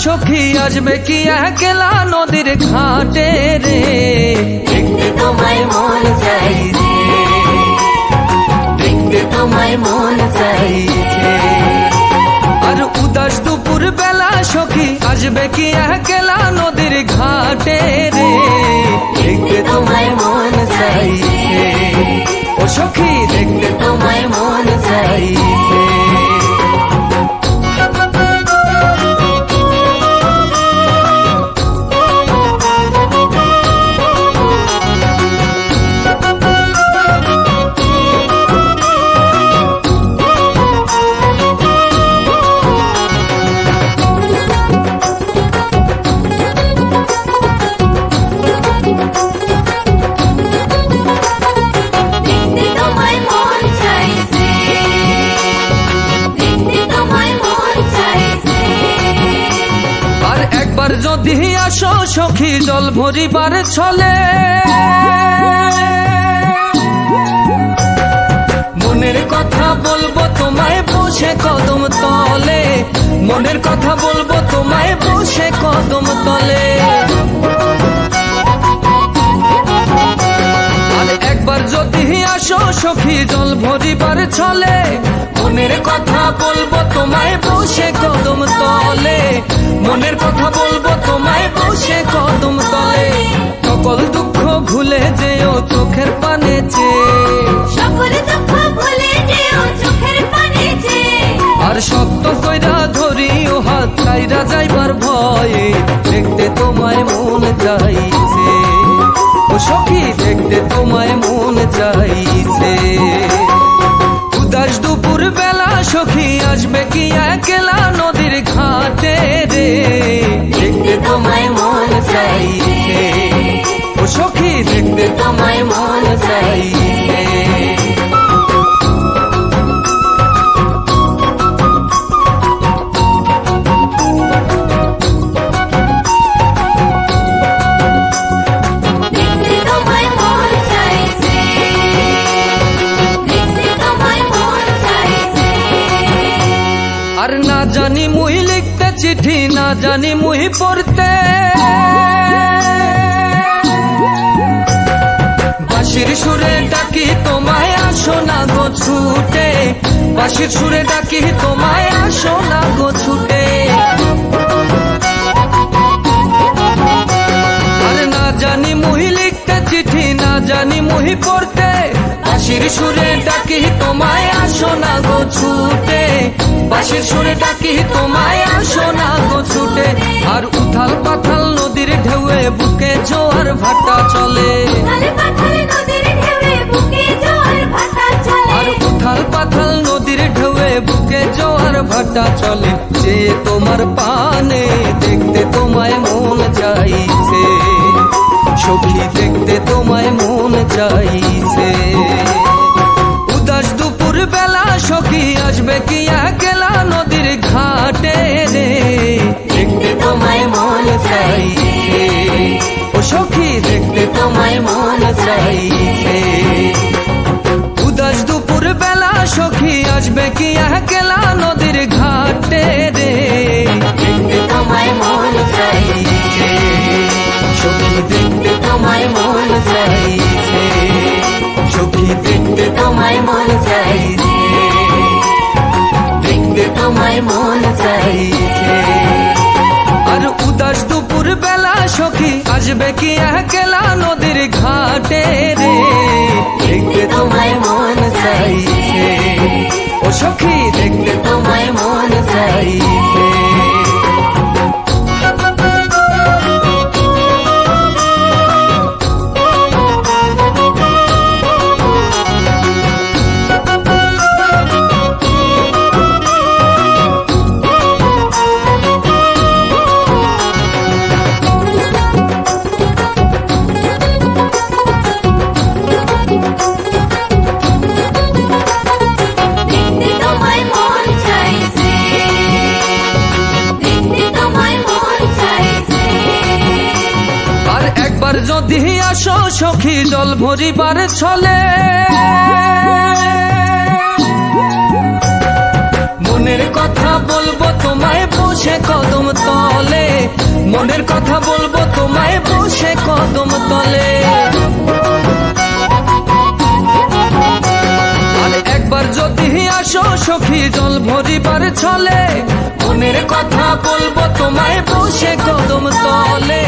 সখী আসবে কি একলা নদীর ঘাটে রে, দেখতে তোমায় মন চাইছে, দেখতে তোমায় মন চাইছে। আর উদাস দুপুর বেলা সখী আসবে কি একলা নদীর ঘাটে রে, দেখতে তোমায় মন চাইছে, ও সখী দেখতে তোমায় মন চাইছে। যদি আসো সখী জল ভরিবার ছলে, মনের কথা বলবো তোমায় বসে কদম তলে, মনের কথা বলবো তোমায় বসে কদম তলে। আর একবার যদি আসো সখী জল ভরিবার ছলে, মনের কথা বলবো তোমায় বসে কদম তলে, মনের কথা বলবো তোমায় বসে কদম তলে। সকল দুঃখ ভুলে যেও চোখের পানে চেয়ে, সকল দুঃখ ভুলে যেও চোখের পানে চেয়ে। আর শক্ত কইরা ধরিও হাত ছাইরা যাইবার ভয়ে, দেখতে তোমায় মন চাইছে, ও সখী দেখতে তোমায় মন চাইছে। উদাস দুপুর বেলা সখী আসবে কি একলা নদীর ঘাটে রে, দেখতে তোমায় মন চাইছে, ও সখী দেখতে তোমায় মন চাইছে। আর না জানি মুই লিখতে চিঠি, না জানি মুই পড়তে, বাঁশির সুরে ডাকি তোমায় আসো না গো ছুটে, বাঁশির সুরে ডাকি তোমায় আসো না গো ছুটে। আর না জানি মুই লিখতে চিঠি, না জানি মুই পড়তে, বাঁশির সুরে ডাকি তোমায় আসো না গো ছুটে, বাঁশির সুরে ডাকি তোমায় আসো না গো ছুটে। আর উথাল পাথাল নদীর ঢেউয়ে বুকে জোয়ার ভাটা চলে, আর উথাল পাথাল নদীর ঢেউয়ে বুকে জোয়ার ভাটা চলে। যে তোমার পানে দেখতে তোমায় মন চাইছে, সখী দেখতে তোমায় মন চাইছে। উদাস দুপুর বেলা সখী আসবে কি একলা নদীর ঘাটে রে, দেখতে তোমায় মন চাইছে, ও সখী দেখতে তোমায় মন চাইছে। উদাস দুপুর বেলা সখী আসবে কি একলা নদীর ঘাটে রে, দেখতে তোমায় মন চাইছে, সখী দেখতে তোমায় মন চাইছে, সখী দেখতে তোমায় মন চাইছে, দেখতে তোমায় মন চাইছে। আর উদাস দুপুর বেলা সখী আসবে কি একলা নদীর ঘাটে রে, দেখতে তোমায় মন চাইছে, ও সখী দেখতে তোমায় মন চাইছে। যদি আসো সখী জল ভরিবার ছলে, মনের কথা বলবো তোমায় বসে কদম তলে, মনের কথা বলবো তোমায় বসে কদম তলে। আর একবার যদি আসো সখী জল ভরিবার ছলে, মনের কথা বলবো তোমায় বসে কদম তলে।